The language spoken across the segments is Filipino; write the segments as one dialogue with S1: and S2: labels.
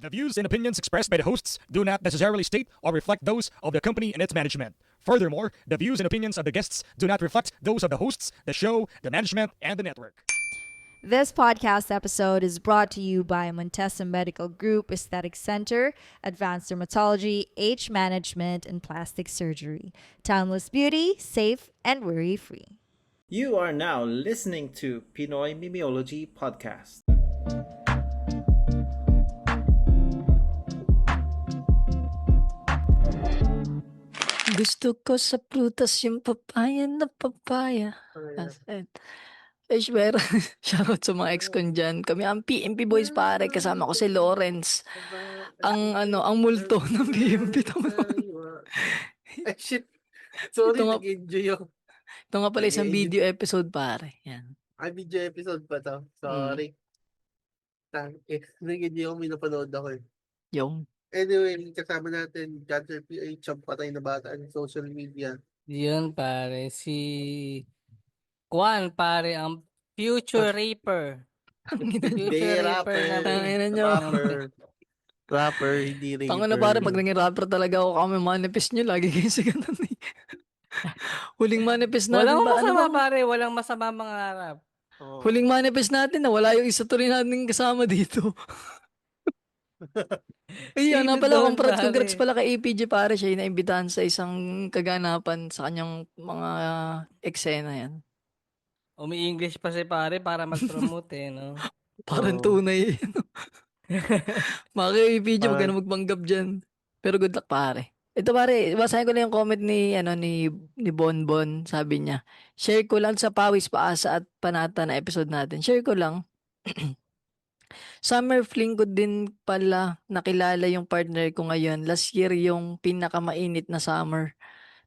S1: The views and opinions expressed by the hosts do not necessarily state or reflect those of the company and its management. Furthermore, the views and opinions of the guests do not reflect those of the hosts, the show, the management, and the network.
S2: This podcast episode is brought to you by Montesa Medical Group Aesthetic Center, Advanced Dermatology, Age Management, and Plastic Surgery. Timeless beauty, safe, and worry-free.
S3: You are now listening to Pinoy Mimiology Podcast.
S4: Gusto ko sa prutas yung papaya na papaya. Meron. Shoutout sa mga ex ko dyan. Kami ang PMP boys pare. Kasama ko si Lawrence. Ang multo ng PMP.
S5: Ay, shit. Sorry,
S4: Ito nga-
S5: nag-enjoy ako.
S4: Ito nga pala isang video episode pare. Yan.
S5: Ay, video episode pa to. Sorry. Nag-enjoy ako, may napanood ako eh.
S4: Yung.
S5: Anyway, kasama natin, Cancer PH, ang patay na bata ng social media.
S6: Yun pare, si Juan pare, ang future raper.
S5: Hindi,
S6: Future
S5: rapper.
S4: Tangina nyo.
S5: Rapper, hindi raper.
S4: Tango na pare, pag naging rapper talaga ako kami manifest nyo, lagi kayo sa ganun eh. Huling manifest natin
S6: Walang
S4: ba?
S6: masama
S4: Ano ba?
S6: pare, walang masama mangarap.
S5: Oo.
S4: Huling manifest natin na wala yung isa tuloy natin kasama dito. Ay,
S6: Sino
S4: pala,
S6: doon,
S4: congrats
S6: pare?
S4: pala kay APJ pare, siya yung naimbitahan sa isang kaganapan sa kanyang mga eksena yan.
S6: Umi-English pa si pare para mag-promote no?
S4: Parang
S5: Oo.
S4: tunay. Mga kay APJ, huwag ka
S5: Parang-
S4: na magpanggap dyan. Pero good luck pare. Ito pare, basahin ko lang yung comment ni Bonbon, sabi niya. Share ko lang sa Pawis Paasa at Panata na episode natin. Share ko lang. Summer fling ko din pala nakilala yung partner ko ngayon. Last year yung pinakamainit na summer.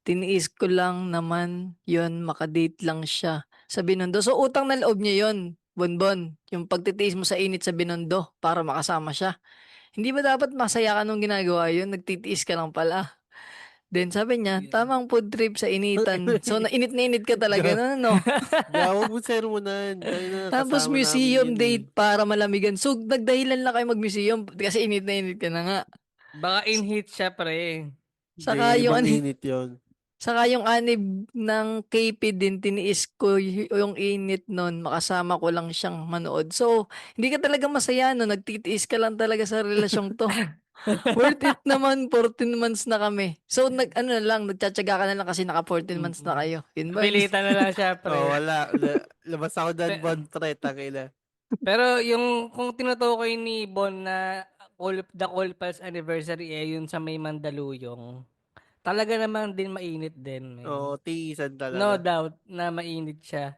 S4: Tiniis ko lang naman yon makadate lang siya sa Binondo. So utang na loob niya yon, Bonbon. Yung pagtitiis mo sa init sa Binondo para makasama siya. Hindi ba dapat masaya ka nung ginagawa yun? Nagtitiis ka lang pala. Then sabi niya,
S6: Yeah.
S4: tamang food trip sa initan. So nainit na init ka talaga no?
S5: Gawa mo sermonan.
S4: Tapos museum date para malamigan. So, nagdahilan lang kayo mag-museum kasi init na init ka na nga.
S6: Baka in-hit siya pre.
S4: Saka yung,
S5: init yun.
S4: saka yung anib ng KP din, tiniis ko yung init nun. Makasama ko lang siyang manood. So, hindi ka talaga masaya no. Nagtitiis ka lang talaga sa relasyong to. Worth it naman, 14 months na kami. So, nagtsatsaga ka na lang kasi naka 14 months na kayo. Yun ba?
S6: Pilitan na lang siya pre.
S5: Oh, wala. Labas ako dyan, Bon, pre. Tangina.
S6: Pero yung kung tinutukoy ni Bon na The Cold Pals anniversary yun sa may Mandaluyong. Talaga naman din mainit din. Man.
S5: Oo, tiisan talaga.
S6: No doubt na mainit siya.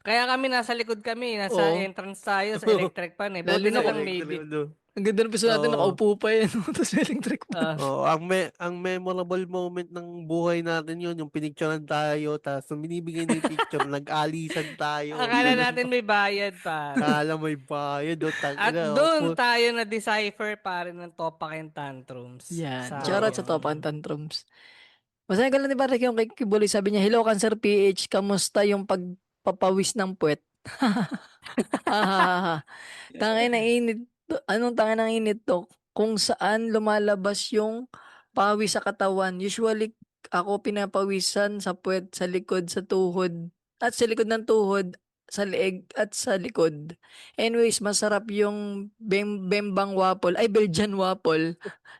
S6: Kaya kami nasa likod kami, nasa
S4: Oo.
S6: entrance tayo sa electric pan eh.
S4: Lalo
S6: Buti
S4: na
S6: na lang
S4: kung-
S6: maybe.
S4: Ang ganda ng episode natin,
S5: Oo.
S4: nakaupo pa yun. Tapos may electric pa.
S5: Oh, ang memorable moment ng buhay natin yun, yung pinicturean tayo, tapos nung binibigay na yung picture, nag-alisan tayo.
S6: Akala natin may bayad pa.
S5: Akala may bayad, o
S6: At
S5: tangina.
S6: doon tayo na-decipher pare ng topak and tantrums.
S4: Yan.
S6: Sa-
S4: Shoutout sa Top and Tantrums. Masahin ko lang ni Barek yung kay Kibuloy. Sabi niya, hello Cancer PH, kamusta yung pagpapawis ng puwet? Tangin na init. Anong tangin ng init to? Kung saan lumalabas yung pawis sa katawan. Usually, ako pinapawisan sa puwet, sa likod, sa tuhod. At sa likod ng tuhod, sa leeg at sa likod. Anyways, masarap yung bembang waffle. Ay, Belgian waffle.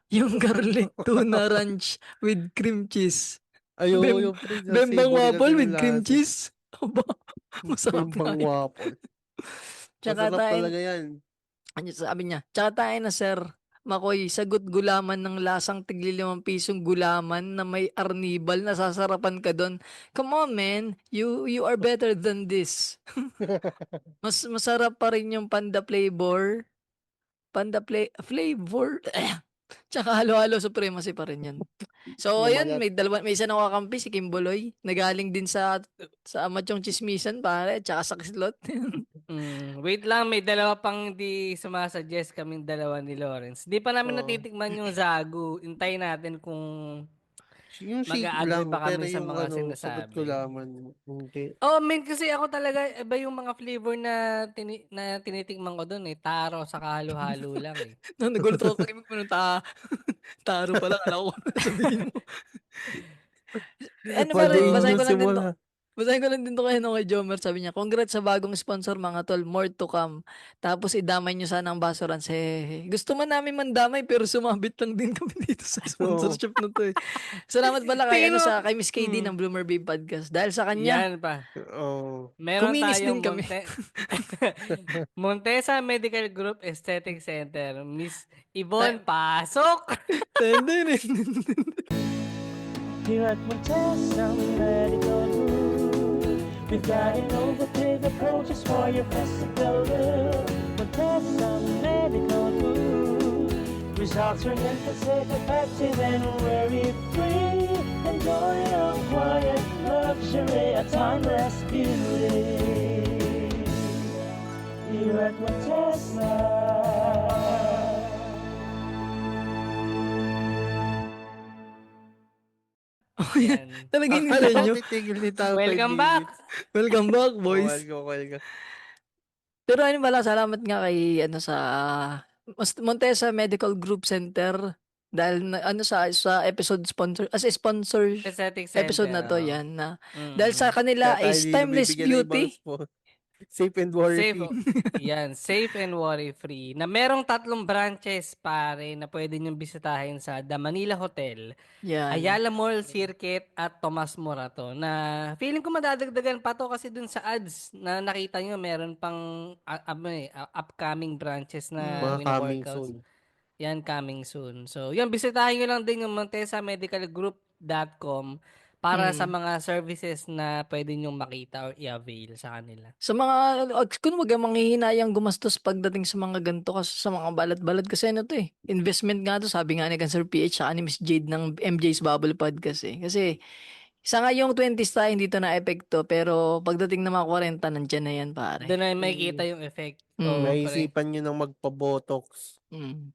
S4: Yung garlic tuna ranch with cream cheese.
S5: Ayo,
S4: Bem-
S5: yung prince.
S4: Bembang waffle with cream cheese. Aba, masarap
S5: Bembang
S4: na.
S5: waffle.
S4: Tsaka
S5: Masarap
S4: tayo,
S5: talaga yan.
S4: ano sabi niya, tsaka tayo na sir, Makoy, sagot gulaman ng lasang tigli 5 pisong gulaman na may arnibal, nasasarapan ka doon. Come on, man. You are better than this. Mas masarap pa rin yung panda flavor. Flavor. Tsaka halo-halo supremacy pa rin yan. So, ayun, may isa na kakampi, si Kimboloy. Nagaling din sa Amachong Chismisan, pare, tsaka sa Kislot.
S6: Wait lang, may dalawa pang di sumasuggest kaming dalawa ni Lawrence. Di pa namin
S5: Oo.
S6: natitikman yung Zagu. Intay natin kung
S5: Yung shake
S6: mag-a-agree
S5: lang,
S6: pa
S5: pero
S6: kami sa
S5: yung
S6: mga
S5: sagot ko
S6: sinasabi.
S5: laman, hindi.
S6: Oh, men kasi ako talaga iba yung mga flavor na tinitikman ko doon eh. Taro sa halo-halo lang eh.
S4: Nagulat ako pag mo ng taro pala. Kala ko ano sabihin mo. Ano ba rin,
S5: Madaing yung simula.
S4: basahin ko lang din to kay Jomer, sabi niya, congrats sa bagong sponsor mga tol, more to come. Tapos idamay niyo sana ang Basurans. Gusto man namin mandamay pero sumabit lang din kami dito sa
S5: Oo.
S4: sponsorship na to eh. Salamat pala
S6: Tingin mo,
S4: kay Miss KD ng Bloomer Babe Podcast. Dahil sa kanya,
S6: yan pa.
S5: Oo.
S6: Meron
S4: kuminis
S6: tayong
S4: din kami.
S6: Montesa Medical Group Aesthetic Center. Miss Yvonne, pasok!
S7: Here at Montesa Medical Group, we've got innovative approaches for your physical look. Montesa Medical Group, results are safe, effective, and worry-free. Enjoy your quiet luxury, a timeless beauty. Here at Montesa.
S6: Yan.
S4: Talaga
S5: Akala
S4: nila
S5: ko
S4: nyo.
S5: titigil ni tao 5
S6: Welcome back!
S5: minutes.
S4: Welcome back, boys.
S5: Welcome.
S4: Pero ano pala, salamat nga kay sa Montesa Medical Group Center dahil sa episode sponsor as a sponsor
S6: Aesthetic
S4: episode
S6: Center.
S4: na to yan na
S6: Mm.
S4: dahil sa kanila
S5: Kaya tayo
S4: is
S5: hindi
S4: timeless
S5: nabibigyan ng ibang
S4: beauty.
S5: spot. Safe and worry
S6: Safe,
S5: free.
S6: yan, safe and worry-free. Na merong 3 branches pare na pwede niyong bisitahin sa The Manila Hotel,
S4: Yan.
S6: Ayala Mall Circuit at Tomas Morato. Na feeling ko madadagdagan pa to kasi dun sa ads na nakita nyo meron pang upcoming branches na
S5: Mga coming
S6: wino-workouts.
S5: soon.
S6: Yan, coming soon. So, yan, bisitahin nyo lang din yung montesamedicalgroup.com para sa mga services na pwede nyong makita or i-avail sa kanila.
S4: Sa mga, kung wag manghihinayang gumastos pagdating sa mga ganito kasi sa mga balat-balat kasi ano to eh. Investment nga to, sabi nga ni Cancer PH sa ni Miss Jade ng MJ's Bubble Podcast eh. Kasi sa ngayong 20s tayo hindi to na epekto pero pagdating na mga 40 nandyan na yan pare.
S6: Doon na makikita yung effect.
S5: Naisipan nyo nang magpa-botox.
S4: Mm.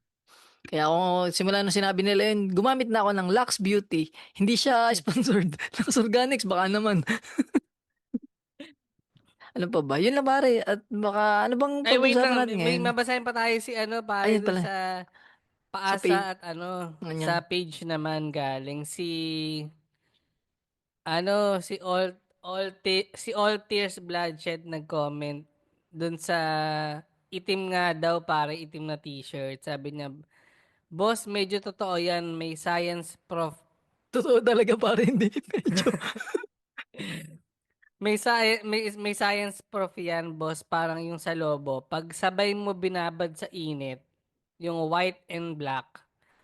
S4: Kaya ako, simula nung sinabi nila yun, gumamit na ako ng Lux Beauty. Hindi siya sponsored. Lux Organics, baka naman. Ano pa ba? Yun lang pare. At baka, ano bang
S6: Ay, wait
S4: pag-usapan
S6: lang.
S4: natin
S6: May
S4: ngayon?
S6: mabasahin pa tayo si pare
S4: Ayun
S6: dun
S4: pala.
S6: sa
S4: Sa
S6: paasa
S4: page.
S6: at
S4: Ganyan.
S6: sa page naman galing si si All Tears Bloodshed nag-comment dun sa itim nga daw pare, itim na t-shirt. Sabi niya, boss, medyo totoo yan. May science prof.
S4: Totoo talaga pare, hindi. Medyo.
S6: May science prof yan, boss. Parang yung sa lobo. Pag sabay mo binabad sa init, yung white and black,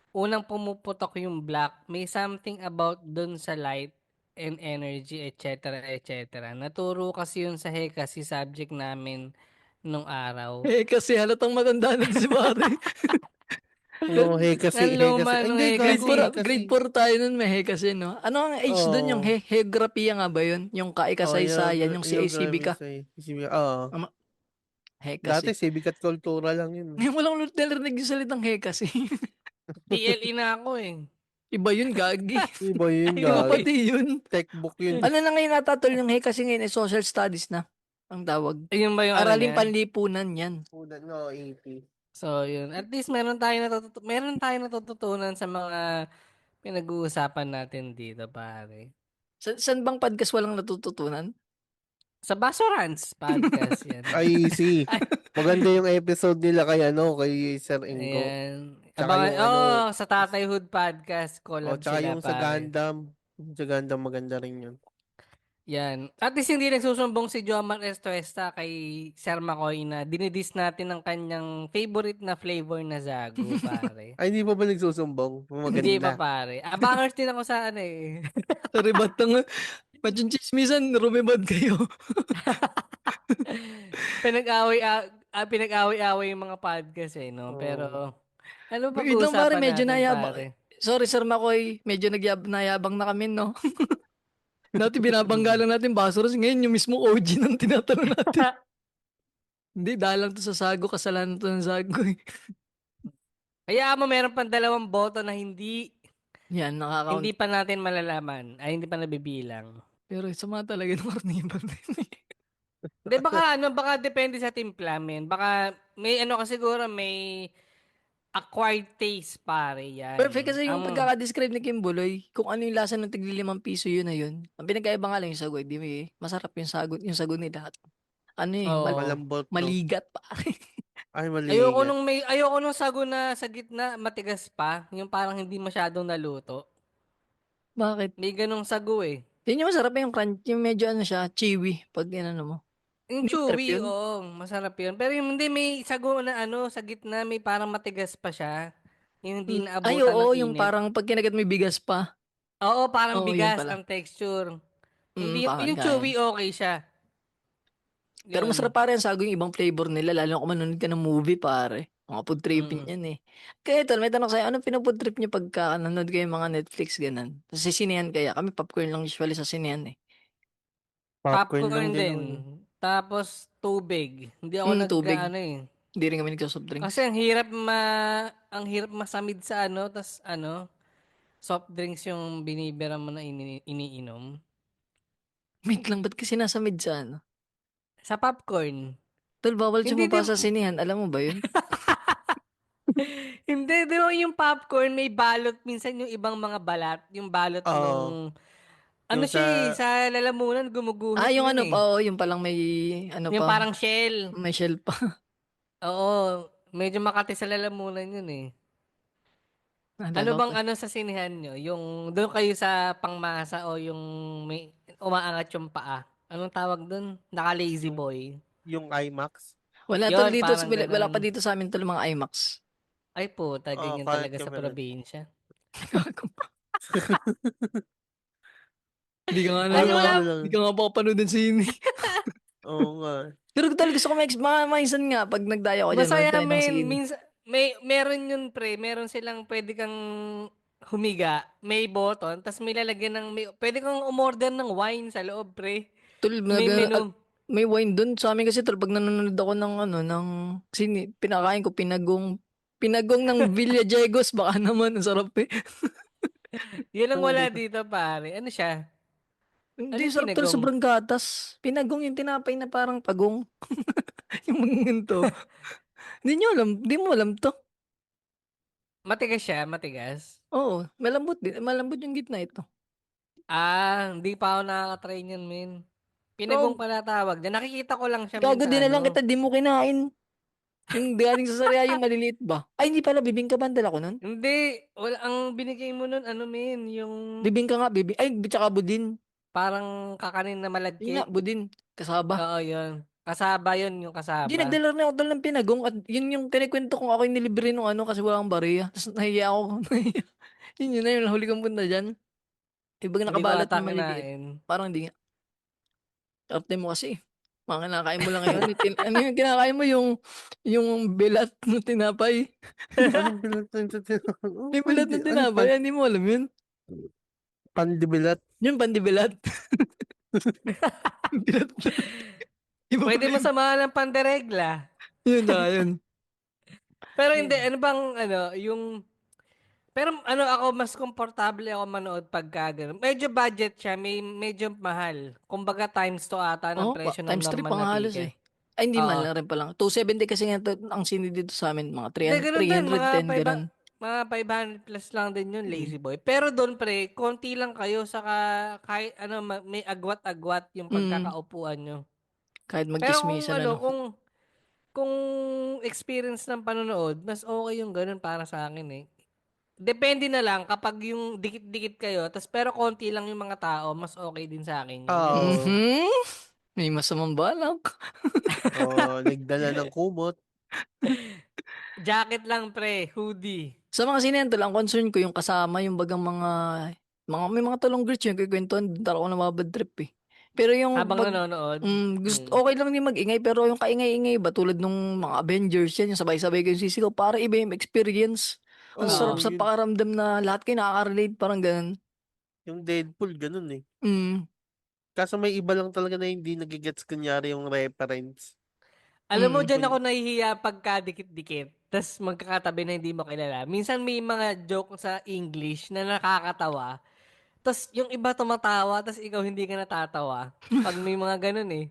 S6: unang pumuputok yung black, may something about dun sa light and energy, etc. etc. Naturo kasi yun sa HECA, si subject namin nung araw.
S4: Kasi halatang matanda na si pare.
S5: No, kasi.
S6: Luma nung
S5: Hindi,
S6: Hekasi.
S5: gago.
S4: Grade 4 tayo nun, may kasi, no? Ano ang age
S5: Oo.
S4: dun? Yung heographia nga ba yun? Yung kaikasaysayan, yung CACB ka?
S5: Oo. Dati
S4: Hekasi.
S5: civic at kultura lang yun.
S4: Ngayon walang narinig yung salitang hekasi.
S6: TLE na ako eh.
S4: Iba yun, gagi.
S5: Iba yun,
S4: Iba
S5: gago.
S4: pati yun.
S5: Textbook yun.
S4: Ano na ngayon natatol yung hekasi ngayon? Social studies na. Ang tawag.
S6: Ayun ba yung
S4: Araling
S6: niya?
S4: panlipunan yan.
S5: No, AP.
S6: So, yun. At least meron tayong natututunan sa mga pinag-uusapan natin dito, pare.
S4: Saan bang podcast walang natututunan?
S6: Sa Basurans podcast yan.
S5: Ay, see. Maganda yung episode nila kay Sir Ingo.
S6: Ayan.
S5: Tsaka yung
S6: sa Tatayhood podcast,
S5: O,
S6: collab
S5: tsaka
S6: sila,
S5: yung sa
S6: pare.
S5: Gundam. Sa Gundam, maganda rin yun.
S6: Yan. At least hindi nagsusumbong si Jomar Estuesta kay Sir McCoy na dinidis natin ang kanyang favorite na flavor na Zagu, pare.
S5: Ay, hindi pa ba nagsusumbong? Maganda.
S6: Hindi pa, pare. Abangers din ako sa eh.
S4: Sorry, batang. Machinchismisan, rumibad kayo.
S6: Pinag-away-away yung mga podcast no?
S5: Oo.
S6: Pero, ano ba
S4: Wait lang, pare,
S6: uusapan
S4: medyo
S6: natin,
S4: nayabang.
S6: pare?
S4: Sorry, Sir Makoy. Medyo nayabang na kami, no? Dati binabangga lang natin Basurans. Ngayon, yung mismo OG nang tinatanong natin. Hindi, dahil lang to sa Sago. Kasalanan to ng Sago.
S6: Kaya mo meron pang 2 boto na hindi
S4: Yan, nakaka-count.
S6: Hindi pa natin malalaman. Ay, hindi pa nabibilang.
S4: Pero sama talaga ng carnival din.
S6: Hindi, baka depende sa timpla, men. Baka, may ano ka siguro, may acquired taste, pare, yan.
S4: Perfect kasi yung pagkaka-describe ni Kimbuloy, kung ano yung lasa ng tigli 5 piso yun na yun. Ang pinagkaiba nga lang yung sago, di may masarap yung sago nila. Ano
S6: Oo.
S5: Malambot, no?
S4: maligat pare.
S5: Ay,
S6: Ayoko
S5: maligat.
S6: nung sago na sa gitna, matigas pa. Yung parang hindi masyadong naluto.
S4: Bakit?
S6: May ganong sago eh.
S4: Yun yung masarap yung crunch, yung medyo ano siya, chewy, pag inano mo.
S6: Yung
S4: Hindi trip
S6: chewy,
S4: yun.
S6: oo, masarap yun. Pero yung hindi, may sago na ano, sa gitna, may parang matigas pa siya. Yung hindi
S4: Ay,
S6: naabutan ng
S4: oo, yung
S6: init.
S4: parang pag kinagat may bigas pa.
S6: Oo, parang
S4: Oo, yun
S6: bigas
S4: pala.
S6: ang texture. Hindi,
S4: Parang
S6: yung chewy okay siya.
S4: Pero
S6: Yun.
S4: masarap pare ang sago yung ibang flavor nila, lalo kung manonood ka ng movie pare. Mga food tripping yan eh. Kaya ito, may tanong sa'yo, anong pinafood trip nyo pagka nanonood kayo ng mga Netflix, ganun? Sa sinehan kaya? Kami popcorn lang usually sa sinehan eh.
S5: Popcorn lang
S6: Popcorn
S5: din.
S6: din. Tapos tubig. Hindi ako
S4: Tubig.
S6: nagka-ano eh.
S4: Hindi rin kami nagsa-soft drinks.
S6: Kasi ang hirap masamid sa ano, tas ano, soft drinks yung binibira mo na iniinom.
S4: Wait lang, ba't kasi nasa mid sa ano?
S6: Sa popcorn.
S4: Tol, bawal
S6: Hindi
S4: sumapa
S6: din,
S4: sa sinehan, alam mo ba yun?
S6: hindi, di ba yung popcorn may balot, minsan yung ibang mga balat, yung balot
S5: Oo.
S6: nung, ano
S5: Yung
S6: siya eh, sa lalamunan, gumuguhit
S4: yung
S6: yun
S4: ano
S6: eh.
S4: pa, yung palang may, ano
S6: Yung
S4: pa,
S6: parang shell.
S4: may shell pa.
S6: Oo, medyo makati sa lalamunan yun eh. Ano
S4: Naalala ko
S6: bang
S4: pa.
S6: ano sa sinehan nyo? Yung doon kayo sa pangmasa o yung may umaangat yung paa? Anong tawag doon? Naka-lazy
S5: Yung,
S6: boy.
S5: yung IMAX.
S4: Wala tol
S6: Yon,
S4: dito,
S6: parang
S4: wala pa
S6: ganun.
S4: dito sa amin tol mga IMAX.
S6: Ay puta, ganyan
S5: Kahit
S6: talaga sa
S5: kami rin.
S6: probinsya.
S4: Hindi ka nga
S6: Ay,
S5: Parang
S6: wala.
S5: ano lang.
S4: Hindi ka nga papanood ng sine.
S5: Oo nga.
S4: Pero talaga gusto ko minsan nga, pag nagdaya ko dyan, manood
S6: Masaya
S4: tayo ng
S6: men,
S4: sine.
S6: minsan meron yun pre, meron silang pwede kang humiga, may button, tas may lalagyan ng pwede kang umorder ng wine sa loob pre.
S4: Tol,
S6: May menu.
S4: may wine dun. Sa amin kasi tol, pag nanonood ako ng ng sine, pinakain ko pinagong ng Villagegos, baka naman, ang sarap eh.
S6: Yun ang wala
S5: Puta.
S6: dito pare. Ano siya? Ano
S4: Hindi,
S6: yung
S4: sarap tol,
S6: pinagong?
S4: sobrang gatas. Pinagong yung tinapay na parang pagong. Yung mga ganito. Hindi mo alam to.
S6: Matigas siya, matigas.
S4: Oo, malambot yung gitna ito.
S6: Hindi pa ako nakaka-try niyan, men. Pinagong
S4: Gago,
S6: pala tawag dyan. Nakikita ko lang siya, men,
S4: gago
S6: sa
S4: din na lang
S6: ano.
S4: kita, di mo kinain. Yung galing sa Sariaya, yung maliliit ba? Ay, hindi pala, bibingka ba ang dala ko nun?
S6: Hindi, wala, ang binigay mo nun, ano, men, yung
S4: Bibingka nga, ay, tsaka budin.
S6: parang kakanin na
S4: Yun nga,
S6: malagkit.
S4: budin. Kasaba.
S6: Oo, yun. Kasaba yun, yung
S4: Hindi,
S6: kasaba.
S4: nagdala rin ako dala ng pinagong at yun yung kinikwento kong ako yung nilibre nung ano kasi walang bariya. Tapos nahiya ako. Nahiya. Yun na yung huli kong punta dyan. Ibang
S6: Hindi ko
S4: nakabalot
S6: ata
S4: na maliliit.
S6: kinain.
S4: Parang hindi nga. Update mo kasi. Mga kinakain mo lang ngayon. Ano yung kinakain mo yung bilat ng tinapay?
S5: Anong bilat ng
S4: Yung bilat ng tinapay, hindi mo alam yun.
S5: Pandibilat.
S4: Yung pandibilat. Bilat na. Iba pa
S6: Pwede mo
S4: yun.
S6: samahan ng panderegla.
S4: Yun na, yun.
S6: Pero hindi, ano bang, ano, pero ano ako, mas komportable ako manood pagka ganun. Medyo budget siya, medyo mahal. Kumbaga times 2 ata ng
S4: Oh,
S6: presyo ng
S4: times 3
S6: normal
S4: pa
S6: na
S4: nga halos
S6: ticket.
S4: eh. Ay, hindi
S6: Oo.
S4: man lang rin pa lang. 270 kasi nga ang sine dito sa amin, mga
S6: Hindi, ganun din.
S4: 310, ganun.
S6: Mga 500 plus lang din yun,
S4: Mm.
S6: Lazy Boy. Pero doon, pre, konti lang kayo, saka kahit, ano, may agwat-agwat yung pagkakaupuan nyo.
S4: Kahit
S6: Pero kung,
S4: magchismisan,
S6: ano,
S4: ano.
S6: kung experience ng panonood, mas okay yung ganun para sa akin eh. Depende na lang kapag yung dikit-dikit kayo, pero konti lang yung mga tao, mas okay din sa akin yun.
S5: Oo.
S4: Mhm. May masamang balak.
S5: Nagdala ng kumot.
S6: Jacket lang pre, hoodie.
S4: Sa mga sinento lang, concern ko yung kasama, yung bagang may mga talong grits yung kikwentuhan, doon talaga ako namabad trip eh. Pero yung
S6: Habang nanonood.
S4: okay lang din mag-ingay, pero yung kaingay-ingay ba, tulad nung mga Avengers yan, yung sabay-sabay kayong sisigaw, para iba yung experience. Ang sarap sa pakaramdam na lahat kayo nakaka-relate, parang ganun.
S5: Yung Deadpool, ganun eh.
S4: Mm.
S5: Kaso may iba lang talaga na hindi nagigets kunyari yung reference.
S6: Alam mo, dyan ako nahihiya pagka dikit-dikit. tas magkakatabi na hindi mo kilala. Minsan may mga joke sa English na nakakatawa. Tas yung iba tumatawa, tas ikaw hindi ka natatawa. Pag may mga ganun eh.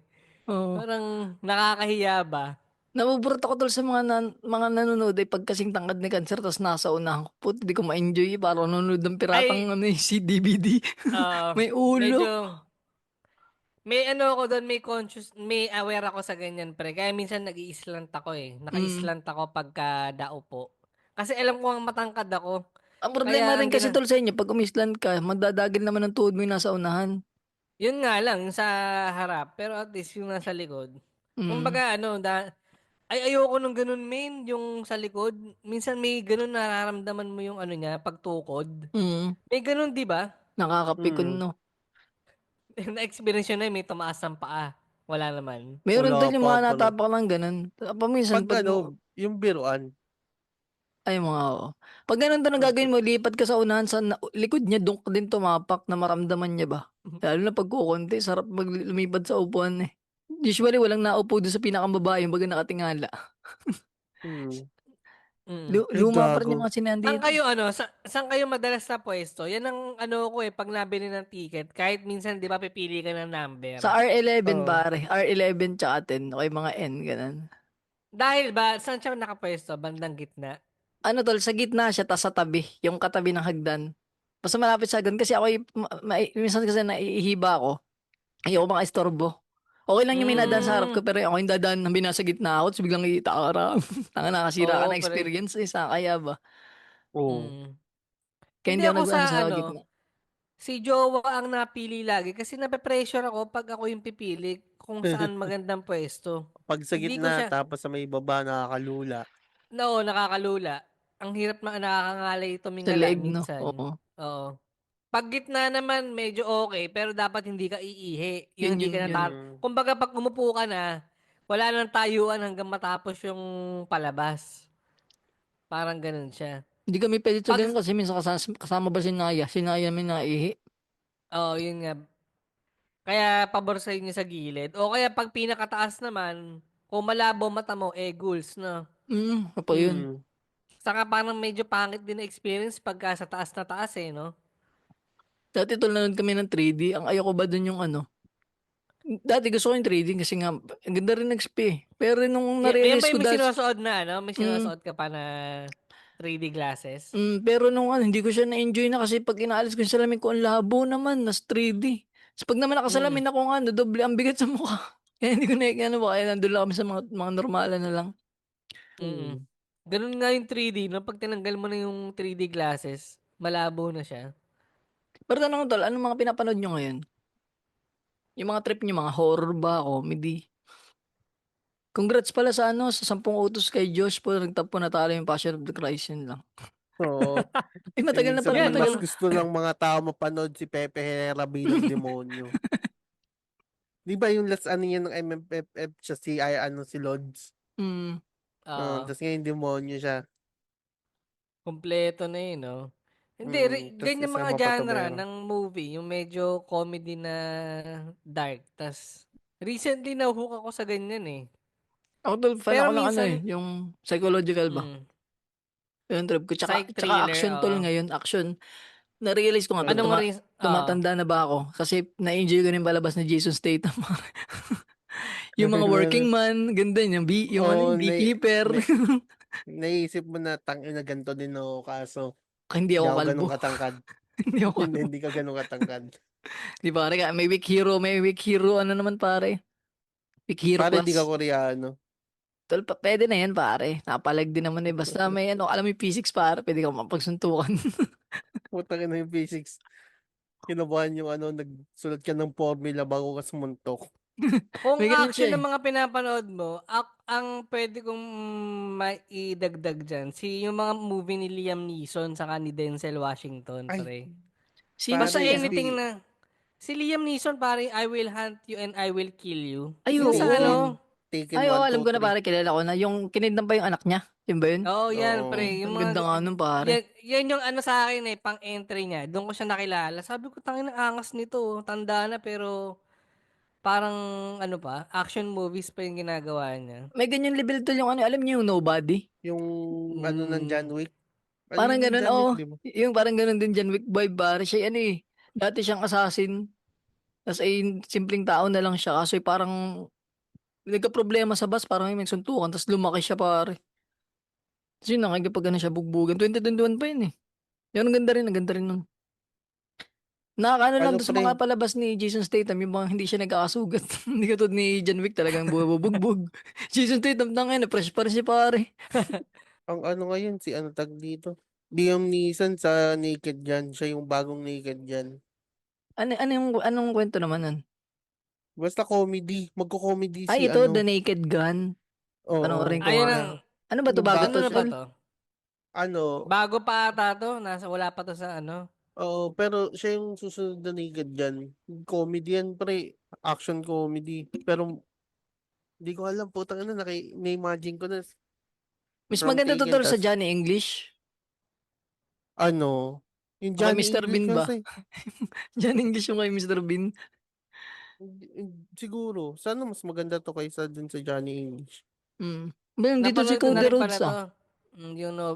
S4: Oo.
S6: Parang nakakahiya ba?
S4: Nabuburot ako tol sa mga nanonood ay pag kasing tangkad ni Cancer tapos nasa unahan ko. Puti, di ko ma-enjoy. Parang nanonood ng piratang
S6: Ay,
S4: si DVD. May ulo.
S6: medyo may ano ako doon, may aware ako sa ganyan pre. Kaya minsan nag-i-slant ako eh.
S4: Mm.
S6: Naka-slant ako pagka daupo. Kasi alam ko ang matangkad ako.
S4: Ang problema
S6: Kaya
S4: rin kasi tol sa inyo, pag umisland ka, magdadagil naman ng tuhod mo yung nasa unahan.
S6: yun nga lang sa harap, pero at least yung nasa likod.
S4: Mm.
S6: Kumbaga ay ayoko nung ganun men, yung sa likod. Minsan may ganun nararamdaman mo yung ano niya, pagtukod.
S4: Mm.
S6: May ganun 'di ba?
S4: Nakakapikon,
S5: Mm.
S4: no?
S6: Na-experience yun na may tumaas ang paa. Wala naman.
S4: Meron
S5: Wala
S4: tol yung
S5: pa
S4: mga
S5: pala.
S4: natapak ng ganun. Paminsan,
S5: Pag yung biruan.
S4: ay mga oo. Pag ganun to na gagawin mo, lipat ka sa unahan sa likod niya, doon ka din tumapak na maramdaman niya ba? Lalo na pag kukunti, sarap lumipad sa upuan eh. Usually, walang naupo doon sa pinakambaba, yung baga nakatingala.
S5: Mm.
S6: Mm.
S5: Ay,
S4: Luma pa rin yung
S5: gago.
S4: mga sinahan
S6: Saan
S4: dito.
S6: kayo saan kayo madalas na pwesto? Yan ang ano ko eh, pag nabili ng ticket, kahit minsan 'di ba pipili ka ng number.
S4: Sa R11
S5: Oo.
S4: pare, R11 tsaka 10, okay mga N, ganun.
S6: Dahil ba saan siya nakapwesto? Bandang gitna.
S4: Ano tol, sa gitna siya, tas sa tabi, yung katabi ng hagdan. Basta malapit sa hagdan kasi ako, minsan kasi naiihiba ako. Ayoko mga istorbo. Okay lang yung may nadaan sa harap ko,
S6: Mm.
S4: pero ako yung dadaan ng binasa gitna ako, tapos biglang itakara. Tanga, nakasira ka
S6: Oo,
S4: na
S6: pre.
S4: experience eh, sa kaya ba?
S5: Oo.
S6: Mm.
S4: Kaya
S6: Hindi
S4: hindi ako
S6: ako
S4: nag-ano
S6: sa
S4: sa gitna.
S6: si jowa ang napili lagi kasi nape-pressure ako pag ako yung pipili kung saan magandang pwesto.
S5: Pag sa
S6: Hindi ko
S5: gitna,
S6: siya,
S5: tapos sa may baba, nakakalula.
S6: no, nakakalula. Ang hirap nakakangalay
S4: Sa
S6: tumingala
S4: leeg, no?
S6: minsan.
S4: Oo.
S6: Oo. Pag gitna naman, medyo okay, pero dapat hindi ka iihi. Yung
S4: Yun,
S6: hindi
S4: yun,
S6: ka
S4: yun.
S5: Mm.
S6: Kumbaga, pag umupo ka na, wala nang tayuan hanggang matapos yung palabas. Parang ganun siya.
S4: Hindi kami pwede sa
S6: Pag,
S4: ganun kasi minsan kasama ba si Naya? Si Naya may naihi.
S6: yun nga. Kaya pabor sa inyo sa gilid. O kaya pag pinakataas naman, kung malabo mata mo, goals, no?
S4: Apa yun?
S5: Mm.
S6: Saka parang medyo pangit din na experience pagka sa taas na taas eh, no?
S4: Dati tol nanood kami ng 3D. Ang ayoko ba dun yung ano? Dati gusto ko yung 3D kasi nga, ang ganda rin ng XP eh. Pero nung
S6: Yan
S4: na-realize
S6: ba
S4: ko
S6: yung may
S4: dahil,
S6: sinusuot na, ano? May
S4: mm,
S6: sinusuot ka pa na 3D glasses?
S4: pero nung ano, hindi ko siya na-enjoy na kasi pag inaalis ko yung salamin ko, ang labo naman, nas 3D. So pag naman
S6: Mm.
S4: nakasalamin ako nga, ano, doble ang bigat sa mukha. Kaya hindi ko na, ano ba, kaya nandun lang kami sa mga normalan na lang.
S6: Mm.
S5: Mm.
S6: Ganun nga yung 3D, no? Pag tinanggal mo na yung 3D glasses, malabo na siya.
S4: Pero tanong ko tol, anong mga pinapanood nyo ngayon? Yung mga trip nyo, mga horror ba, comedy? Congrats pala sa ano, sa 10 utos kay Josh po, nagtampo natalo yung Passion of the Christ, yun lang.
S5: Oo.
S4: Eh, matagal
S5: Ibig
S4: na pala,
S5: sabihin,
S6: Yan,
S4: matagal.
S5: mas gusto ng mga tao mapanood si Pepe Herrera bilang demonyo. Di ba yung last ano niya ng MMFF siya si Lods?
S4: Mm.
S6: Oo.
S5: Tapos ngayon demonyo siya.
S6: Kompleto na yun, no? Hindi,
S5: Tapos
S6: ganyan mga
S5: isama
S6: genre
S5: patubero.
S6: ng movie, yung medyo comedy na dark. Tas, recently nahook ako sa ganyan eh.
S4: Ako tol, fan
S6: Pero
S4: ako ng ano eh,
S6: minsan,
S4: yung psychological ba?
S6: mm,
S4: Yung trip ko.
S6: psych
S4: Tsaka
S6: thriller,
S4: action tol
S6: oo.
S4: ngayon, action. Na-realize ko nga tol,
S6: Anong reason? Oo.
S4: tumatanda na ba ako? Kasi na-enjoy ko rin palabas ni Jason Statham. Yung mga working man, ganda yung, yung, ano,
S5: Oo,
S4: yung beekeeper.
S5: naisip mo na na ganito din ako kaso
S4: Hindi
S5: hindi
S4: ako
S5: ako
S4: kalbo.
S5: ganun katangkad.
S4: Hindi ako kalbo.
S5: Hindi ka ganun katangkad.
S4: Di pare, may weak hero, ano naman pare? Weak hero
S5: Para hindi ka
S4: class.
S5: Koreano.
S4: Tol, pwede na yan pare. Napalag din naman eh. Basta may ano, alam mo yung physics pare, pwede ka mapagsuntukan.
S5: Putang ina yung physics. Kinabahan yung nagsulat ka ng formula bago ka sumuntok.
S6: Kung
S4: May ganun
S6: action
S4: siya eh.
S6: ng mga pinapanood mo, ang pwede kong maidagdag dyan, yung mga movie ni Liam Neeson saka ni Denzel Washington,
S5: Ay,
S6: pare.
S4: Sino
S6: Basta
S5: pare,
S4: si ano?
S6: anything na, si Liam Neeson, pare, I Will Hunt You and I Will Kill You.
S4: Ay,
S6: Yung sa
S4: oo.
S6: ano,
S5: Taken
S4: Ay, oo,
S5: 1,
S4: alam ko
S5: 2,
S4: na pare, kilala ko na. Yung kinidnap pa yung anak niya. Yun ba yun?
S6: oh yan,
S5: Oo.
S6: pre. Yung
S4: Ang ganda nga nun pare.
S6: yan yung ano sa akin eh, pang entry niya. Doon ko siya nakilala. Sabi ko, tangin na angas nito. Tanda na pero parang ano pa, action movies pa yung ginagawa niya.
S4: May ganyan level tol yung ano, alam niyo yung Nobody?
S5: Yung ano ng John
S6: Hmm.
S5: Wick. Ano
S4: Parang
S5: yun yung
S4: ganun,
S5: John Wick,
S4: oo.
S5: di ba?
S4: Yung parang ganun din John Wick vibe pare. Siya ano eh. Dati siyang assassin. Tapos ay simpleng tao na lang siya. Kaso parang nagka-problema sa bus. Parang may suntukan. Tapos lumaki siya pare. Tapos yun, nakikipag ano siya bugbugan. 2021 pa yun eh. Yun, ang ganda rin nun. Nakakaano lang
S5: Ano
S4: doon sa
S5: pre?
S4: mga palabas ni Jason Statham, yung mga hindi siya nagkakasugat. Hindi katulad ni John Wick talagang bubugbog. Jason Statham na fresh pa rin si pare.
S5: Ang ano ngayon, si ano tag dito? Liam Neeson sa Naked Gun. Siya yung bagong Naked Gun.
S4: Anong kwento naman nun?
S5: Basta comedy. Magko-comedy
S4: Ay,
S5: si
S4: ito, The
S5: ano.
S4: Naked Gun.
S5: Oo.
S4: Panoorin ko
S6: Ayun
S4: nga
S6: ang,
S4: yan. Ano ba to?
S5: Yung
S4: Bago
S6: ano
S4: to,
S5: bata
S6: na ba
S5: siya.
S4: tol?
S6: to?
S5: Ano.
S6: Bago pa ata to, wala pa to sa ano.
S5: Oo, pero siya yung susunod na Naked Gun. Comedy yan, pre. Action comedy. Pero hindi ko alam, putang ina, na-imagine ko na
S4: Mas
S5: from
S4: maganda to,
S5: Taken
S4: tol, sa
S5: tas
S4: Johnny English.
S5: ano, yung
S4: Okay,
S5: Johnny
S4: Mr.
S5: English
S4: Bean ba?
S5: kasi.
S4: Johnny English yung kay Mr. Bean.
S5: Siguro, sana mas maganda to kaysa dun sa Johnny English.
S4: Mm. Ba, dito si
S6: Napanood ko na
S4: Cody
S6: rin
S4: Rhodes
S6: pala to.
S4: ah.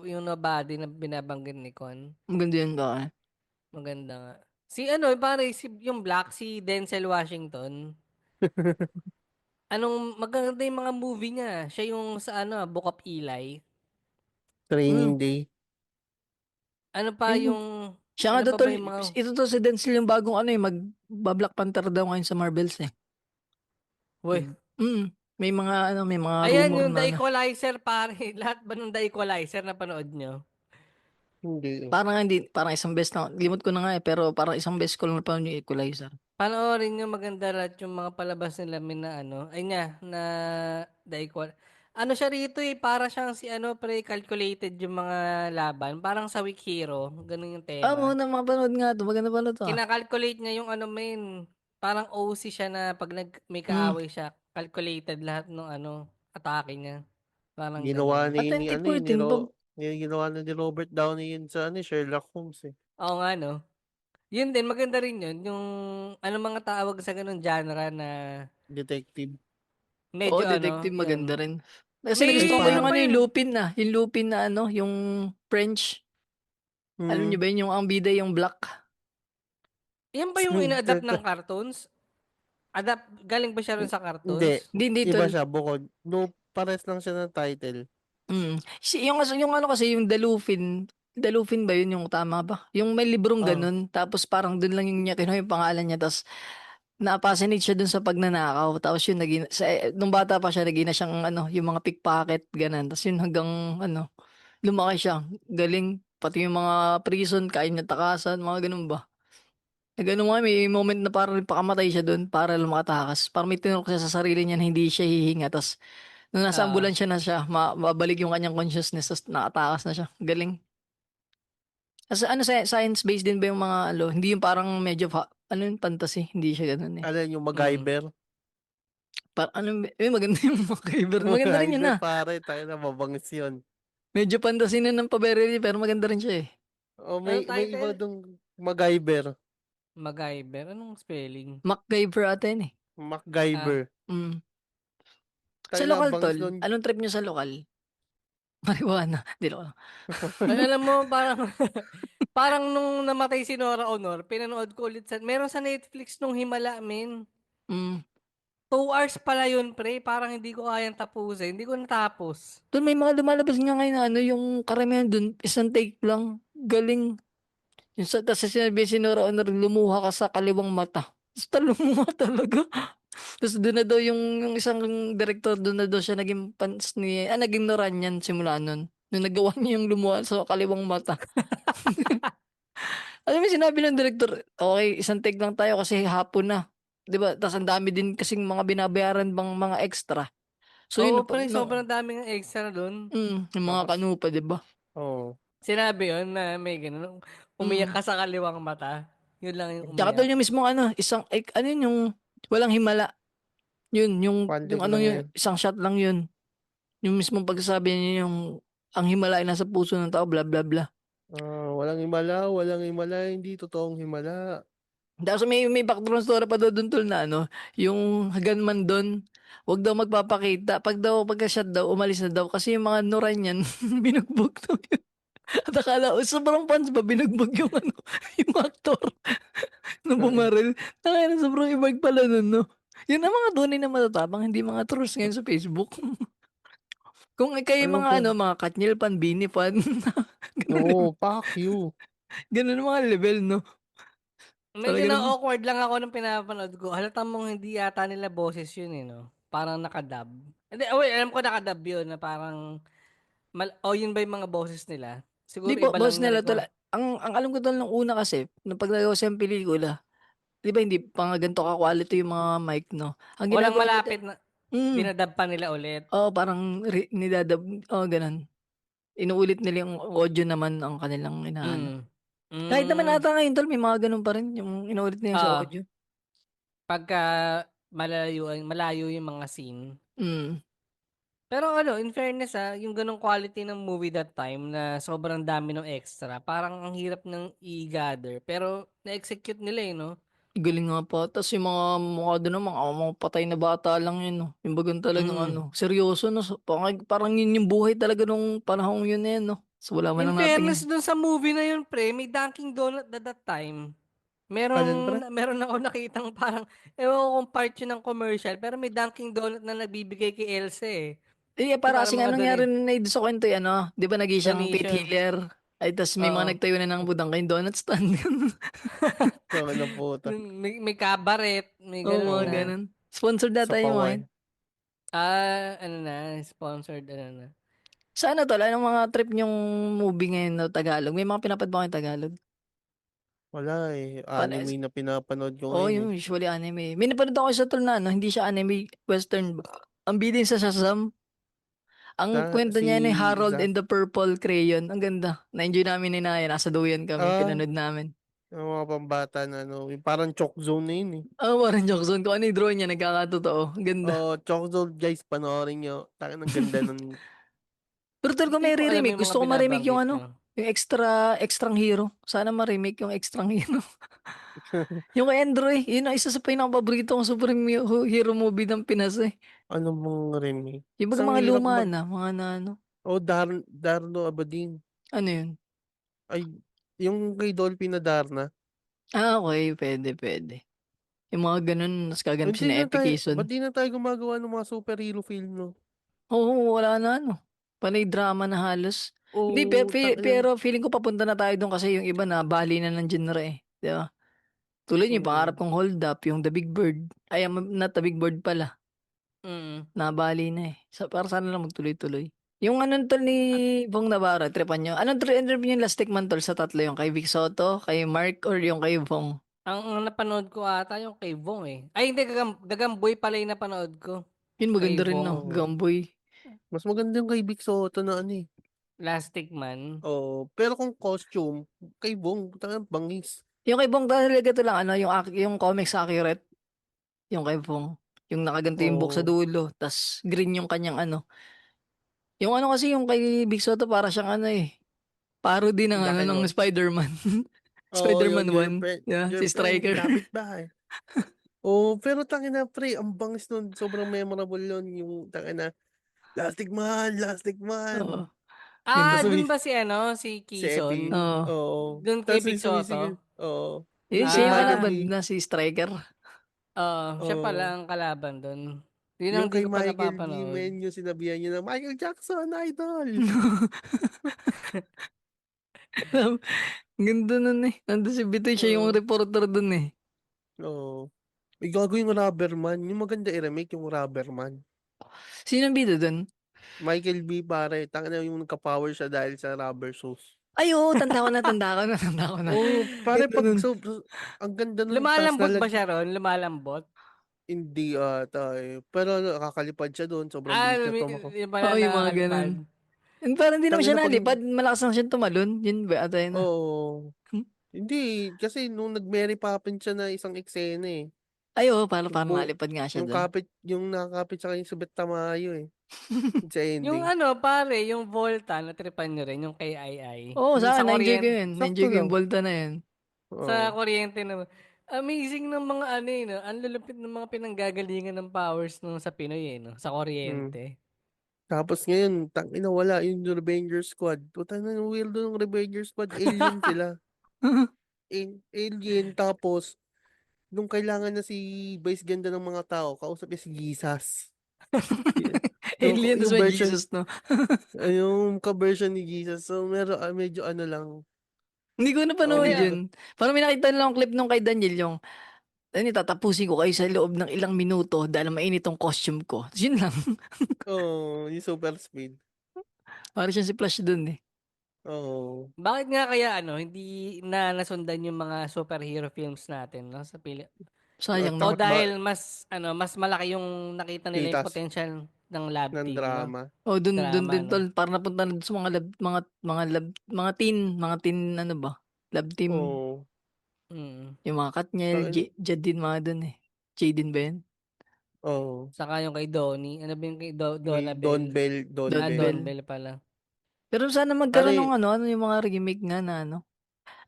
S6: Yung Nobody na binabanggit ni Con.
S4: Maganda yun ka.
S6: Maganda nga. Si ano, pare, yung Black, si Denzel Washington. Maganda yung mga movie niya. Siya yung sa ano, Book of Eli.
S4: Mm.
S5: Training Day.
S6: Ano pa
S4: Yun.
S6: yung,
S4: Siya
S6: ano
S4: nga to,
S6: pa ba
S4: tol.
S6: yung mga,
S4: Ito to si Denzel yung bagong ano eh. Mag-Black Panther daw ngayon sa Marvels eh.
S6: Uy.
S4: Mm. May mga
S6: Ayan
S4: rumor
S6: yung
S4: na
S6: The
S4: ano.
S6: Equalizer, pare. Lahat ba ng The Equalizer na panood nyo?
S5: Hindi.
S4: Parang isang beses na, limot ko na nga eh, pero parang isang beses ko lang napanood yung Equalizer.
S6: Panoorin nyo, maganda lahat yung mga palabas nila na ano. Ay nga, na The Equal. Ano siya rito eh, para siyang si ano, pre-calculated yung mga laban. Parang sa Weak Hero, ganun yung
S4: Ah,
S6: tema.
S4: na mapanood nga to. Maganda pala to ah.
S6: Kinakalculate niya yung ano main. Parang OC siya na pag may
S4: Mm.
S6: kaaway siya, calculated lahat ng ano, atake niya. Parang
S5: Ginawa
S6: ganun.
S5: ni, ni ano eh,
S4: 2014 pa.
S5: ginawa na ni Robert Downey yun sa ano, Sherlock Holmes eh.
S6: Oo nga no. Yun din, maganda rin yun. Yung ano mga tawag sa ganun genre na
S5: Detective.
S4: Oo,
S6: medyo ano,
S4: detective maganda
S6: yun.
S4: rin. Kasi
S5: May
S4: nagustuhan ko
S6: Ano
S4: yung
S6: pa
S4: ano yung
S6: yun?
S4: Lupin na. Yung Lupin na ano, yung French. Alam niyo
S5: Hmm.
S4: ba yun, yung ang bida yung black.
S6: Yan ba yung ina-adapt ng cartoons? Galing ba siya rin sa
S5: Hindi.
S6: cartoons?
S4: Hindi
S5: Iba
S4: tol.
S5: siya, bukod. No, pares lang siya ng title.
S4: Yung ano kasi, yung The Lupin ba yun yung tama ba? Yung may librong
S5: Ah,
S4: ganun, tapos parang dun lang yung niya, kinuha yung pangalan niya, tapos na-fascinate siya dun sa pagnanakaw. Tapos yun, nung bata pa siya, naging na siyang ano, yung mga pickpocket, ganun. Tapos yun hanggang ano, lumaki siya. Galing. Pati yung mga prison, kaya niya takasan, mga ganun ba? Ganun nga, may moment na parang pakamatay siya dun para lang makatakas. Parang may tinurok siya sa sarili niya na hindi siya hihinga. Tapos nung nasa
S6: Ah,
S4: ambulansya na siya, mabalik yung kanyang consciousness, tapos nakatakas na siya. Galing. Kasi ano, science-based din ba yung mga ano, hindi yung parang medyo, ano yung fantasy, hindi siya ganun eh.
S5: alam yung
S6: mm.
S5: MacGyver.
S4: Maganda yung MacGyver. Maganda rin yun
S5: MacGyver
S4: ah.
S5: pare, tayo na mabangis yun.
S4: Medyo fantasy na ng pabereli, pero maganda rin siya eh.
S5: Oh,
S6: Ano
S5: may iba
S6: title?
S5: dong MacGyver.
S6: MacGyver. Anong spelling?
S4: MacGyver ata yun eh.
S6: Ah,
S5: MacGyver.
S4: Mm.
S5: Tayo
S4: Sa
S5: na,
S4: lokal
S5: bangis
S4: tol,
S5: nun.
S4: anong trip nyo sa lokal? Marijuana. Di ko alam.
S6: ay, alam mo, parang, parang nung namatay si Nora Honor, pinanood ko ulit meron sa Netflix nung Himala, men.
S4: Mm.
S6: 2 hours pala yun, pre. Parang hindi ko kayang tapusin. Hindi ko natapos.
S4: Doon may mga lumalabas nga ngayon na ano, yung karamihan doon, isang take lang. Galing. Tapos sinabi si Nora Honor, lumuha ka sa kaliwang mata. Tapos lumuha talaga. Tapos doon na daw yung isang director, doon na daw siya naging naging Noranyan simula nun. Nung nagawa niya yung lumuha sa kaliwang mata. Alam mo, sinabi ng director, okay, isang take lang tayo kasi hapon na. 'Di ba? Tapos ang dami din kasing mga binabayaran bang mga extra. So
S6: Oo,
S4: yun,
S6: pre.
S4: no,
S6: Sobrang daming extra doon.
S4: yung mga
S5: Lakas.
S4: kanupa, 'di ba?
S5: Oh.
S6: Sinabi yun na may ganun. Umiyak
S4: Mm.
S6: ka sa kaliwang mata. Yun lang yung
S4: Tsaka
S6: umiyak.
S4: tol yung mismong ano, ano yun yung walang himala. Yun,
S5: One
S4: yung
S5: take
S4: ano
S5: lang
S4: yun,
S5: yan.
S4: isang shot lang yun. Yung mismong pagsasabi niya yung ang himala ay nasa puso ng tao, bla bla bla.
S5: Walang himala, hindi totoong himala.
S4: Tapos may background story pa daw dun tol na ano, yung gunman dun, wag daw magpapakita. Pagka-shot daw, umalis na daw. Kasi yung mga nuran niyan, binugbog daw yun. At akala, sobrang fans ba, binugbog yung ano, yung actor na
S5: Ay,
S4: bumaril. Nakaya sobrang ibag pala nun, no? Yun ang mga tunay na matatapang, hindi mga trolls ngayon sa Facebook. Kung kayo
S5: ano
S4: mga
S5: pa?
S4: ano, mga Katniel fan, Bini fan,
S5: Oo, fuck you.
S4: ganun ang mga level, no?
S6: Medyo
S4: Talaga naman.
S6: na-awkward lang ako nung pinapanood ko. Halata mong hindi yata nila boses yun eh, no? Parang nakadub. Hindi, wait, alam ko nakadub yun na parang, yun ba yung mga boses nila?
S4: Di
S6: Siguro
S4: po,
S6: iba
S4: boss
S6: lang na
S4: nila tol.
S6: record.
S4: Ang alam ko tol nung una kasi, nung paglagawa sa pelikula, di ba hindi pa nga ganito ka-quality yung mga mic, no? Ang
S6: Walang
S4: ginagawa nila,
S6: malapit na, dinadub pa nila ulit.
S4: parang nidadab, ganun. Inuulit nila yung audio naman ang kanilang inaano.
S6: Mm.
S4: Kahit naman
S6: Mm.
S4: ata ngayon tol, may mga ganun pa rin, yung inuulit nila sa
S6: Ah,
S4: audio.
S6: pagka malayo yung mga scene.
S4: Mm.
S6: Pero ano, in fairness yung ganong quality ng movie that time na sobrang dami ng extra, parang ang hirap ng i-gather. Pero na-execute nila no?
S4: Galing nga pa. Tapos yung mga mukha doon naman, mga patay na bata lang yun, no? Yung bagang talagang
S6: Mm.
S4: ano, seryoso, no? So, parang yun yung buhay talaga nung panahong yun na yun, no? So, wala man
S6: In
S4: lang
S6: fairness
S4: natingin.
S6: dun sa movie na yun, pre, may Dunkin' Donut at that time.
S5: Alin pre?
S6: Meron ako nakitang parang, ewan ko kung part yun ng commercial, pero may Dunkin' Donut na nagbibigay kay Elsa eh.
S4: Para
S6: Para
S4: kasing
S6: mga
S4: anong nangyari na yun sa kwento yan, no? Di ba naging siyang pet
S6: donation.
S4: healer? Ay, tas may mga
S6: Oo.
S4: nagtayo na ng budang kay donut stand.
S5: Tanga na puta.
S6: May cabaret, may
S4: Oo,
S6: ganun
S4: mga
S6: na.
S5: Oo,
S4: ganun. Sponsored
S5: sa
S4: data yung mga yun.
S5: Paway.
S6: Ano na, sponsored, ano na.
S4: Sa ano tol, anong mga trip niyong movie ngayon na Tagalog? May mga pinapad ba kayong Tagalog?
S5: Wala eh.
S4: Paano?
S5: Anime na pinapanood ko
S4: Oo,
S5: ngayon eh.
S4: yung usually anime. May napanood ako sa tol na ano, hindi siya anime, western. Ang bidin sa Shazam. Ang kwento
S5: Si
S4: niya ni Harold
S5: Zack.
S4: and the Purple Crayon. Ang ganda. Na-enjoy namin ni Naya. Nasa duyan kami.
S5: Ah,
S4: Pinanood namin.
S5: yung mga pambata na ano. Yung parang Choke Zone na yun eh.
S4: Parang joke zone. Kung ano yung drone niya, nagkakatotoo. Ang ganda.
S5: Oh, Choke Zone guys, panoorin nyo. Taka ng ganda ng...
S4: Pero tol, kung
S6: Hindi
S4: may
S6: ko alam
S4: re-remake,
S6: yung mga
S4: gusto ko ma-remake yung
S6: binabanggit
S4: ano,
S6: nyo.
S4: yung extrang hero. Sana ma-remake yung extrang hero. Yung kay Andrew yun ang isa sa pinaka-paborito kong hero movie ng Pinas eh.
S5: Ano mong remake?
S4: Yung baga
S5: Isang
S4: mga
S5: hirap
S4: luma
S5: mag...
S4: na, mga na ano.
S5: Oh, Darno Abadin.
S4: Ano yun?
S5: Ay, yung kay Dolphy na Darna.
S4: Okay, pwede. Yung mga ganun, nas kaganap
S5: Hindi
S4: siya na
S5: na tayo, ba't
S4: Epicison.
S5: di na tayo gumagawa ng mga superhero film, no?
S4: Oo, wala na ano. Panay drama na halos. Hindi,
S5: Oo, tangin.
S4: pero feeling ko papunta na tayo doon kasi yung iba na bali na ng genre eh. Di ba? Tulad yung pangarap
S5: Mm.
S4: kong hold up, yung The Big Bird. Ay, not The Big Bird pala.
S6: Mm.
S4: Nabali na eh. Para sana lang magtuloy-tuloy. Yung anong tol ni Bong Navarro, tripan nyo. Anong trip yung last stick man tol sa tatlo? Yung kay Vic Soto, kay Mark, or yung kay Bong?
S6: Ang napanood ko ata yung kay Vong eh. Ay, hindi, Gagamboy pala yung napanood ko.
S4: Yun
S6: Kay
S4: maganda rin no,
S6: Vong.
S5: Oo.
S4: Gamboy.
S5: Mas maganda yung kay Vic Soto na ano eh.
S6: Plastic Man.
S5: Oo. Pero kung costume, kay Bong, tangin bangis.
S4: Yung kay Bong talaga to lang, ano, yung comics accurate. Yung kay Bong. Yung nakaganto yung book sa
S5: Oo.
S4: dulo, tas green yung kanyang ano. Yung ano kasi yung kay Big Soto para siyang ano eh. Parody ng ano
S5: Black and
S4: ng
S5: White.
S4: Spider-Man.
S5: Oo, yun,
S4: Spider-Man 1. Yeah,
S5: your
S4: si
S5: friend,
S4: Striker.
S5: kapitbahay. Oo, pero tangin na pre, ang bangis nun. Sobrang memorable yun. Yung tangin na, Lastic
S4: Oo.
S5: Man.
S4: Ganda.
S5: Tapos
S6: Dun ba si ano, si
S5: si Epi.
S6: Kison?
S4: Oo.
S5: Oo.
S6: Dun kay
S5: Tapos
S6: Big
S5: may sumisigil.
S6: Soto?
S5: Oo.
S4: Eh,
S5: Yung kay
S4: siya yung
S5: Michael
S4: kalaban
S5: B.
S4: na si Striker.
S6: Siya pala
S5: Oo.
S6: ang kalaban dun. Yun ang
S5: Yung
S6: di
S5: kay
S6: ko pa
S5: Michael B.
S6: napapanood.
S5: Men, yung sinabihan niya na, Michael Jackson, idol!
S4: Ganda nun eh. Nandun si Bitoy, siya yung
S5: Oo.
S4: reporter dun eh.
S5: Oo. May gagawin yung Rubberman. Yung maganda i-remake yung Rubberman.
S4: Sino ang bida dun?
S5: Michael B. pare, tanga na yung nagka-power siya dahil sa rubber shoes.
S4: Ay, oo, tanda ko na.
S5: Oh, pare
S4: Ganda
S5: pag
S4: nun.
S5: ang ganda nun, tas
S6: Lumalambot ba siya ron? Lumalambot?
S5: hindi ata eh. Pero nakakalipad siya doon, sobrang bilis niya tumakbo.
S6: Yung pala
S4: Oo, yung mga
S6: nakakalipad.
S4: ganun. And parang hindi naman
S5: Tangin
S4: siya
S5: na pag,
S4: nalipad, malakas lang siya tumalon. Yun ba, ata yun na.
S5: oh, hindi, kasi nung nag-Mary Poppins siya na isang eksena eh.
S4: Ay, oo, parang
S5: Yung,
S4: nalipad nga siya dun.
S5: yung nakakapit sa kanya sa Bet Tamayo eh. Sa
S6: Yung
S5: ending.
S6: ano, pare, yung Volta, natripan nyo rin, yung kay Ai.
S4: Oo,
S6: Yung
S4: sa
S6: sa
S4: akin, na-enjoy ko
S6: kuryente,
S4: yun.
S5: Sakto
S4: Na-enjoy ko yung
S5: lang.
S4: Volta na yun.
S6: sa
S5: Oo.
S6: kuryente na, Amazing ng mga ano eh, no? Ang lulupit ng mga pinanggagalingan ng powers nung sa Pinoy eh, no? Sa
S5: Mm.
S6: kuryente.
S5: Tapos ngayon, tangina wala yung Revenger Squad. Puta na yung weirdo ng Revenger Squad. Alien sila. Alien. Tapos, nung kailangan na si Vice Ganda ng mga tao, kausap niya si Jesus. Yeah.
S4: Alien, tas
S5: Yung
S4: may
S5: version,
S4: Jesus, no?
S5: yung ka-version ni Jesus. So, meron, medyo ano lang.
S4: Hindi ko napanood
S6: Hindi
S5: Oh,
S6: ah.
S4: yun. Parang may nakita lang clip nung kay Daniel yung tatapusin ko kayo sa loob ng ilang minuto dahil mainit tong costume ko. Yun lang.
S5: oh, yung super speed.
S4: Parang siya si Flash dun eh.
S5: Oh.
S6: Bakit nga kaya ano, hindi na nasundan yung mga superhero films natin, no? Sa
S4: Sayang,
S6: O
S5: Takot
S4: no?
S5: ba
S6: dahil mas malaki yung nakita nila yung
S5: kitas
S6: potential ng lab
S5: ng
S6: team, no?
S5: drama?
S4: Oh, dun
S6: Drama,
S4: din
S6: no?
S4: tol. Parang napunta na dun sa mga teen, ano ba? Love team.
S5: Oh.
S6: Mm.
S4: Yung mga Katniel,
S5: Tangin,
S4: Jadin, mga dun eh. Jaden ba yun?
S5: oh.
S6: Saka yung kay Donnie. Ano ba yung kay
S5: May Don
S6: Donabelle?
S5: Bell, Don
S4: Don
S5: Bell.
S4: Bell.
S6: Don Bell pala.
S4: Pero sana magkaroon ng
S5: Pare,
S4: ano yung mga remake nga na ano.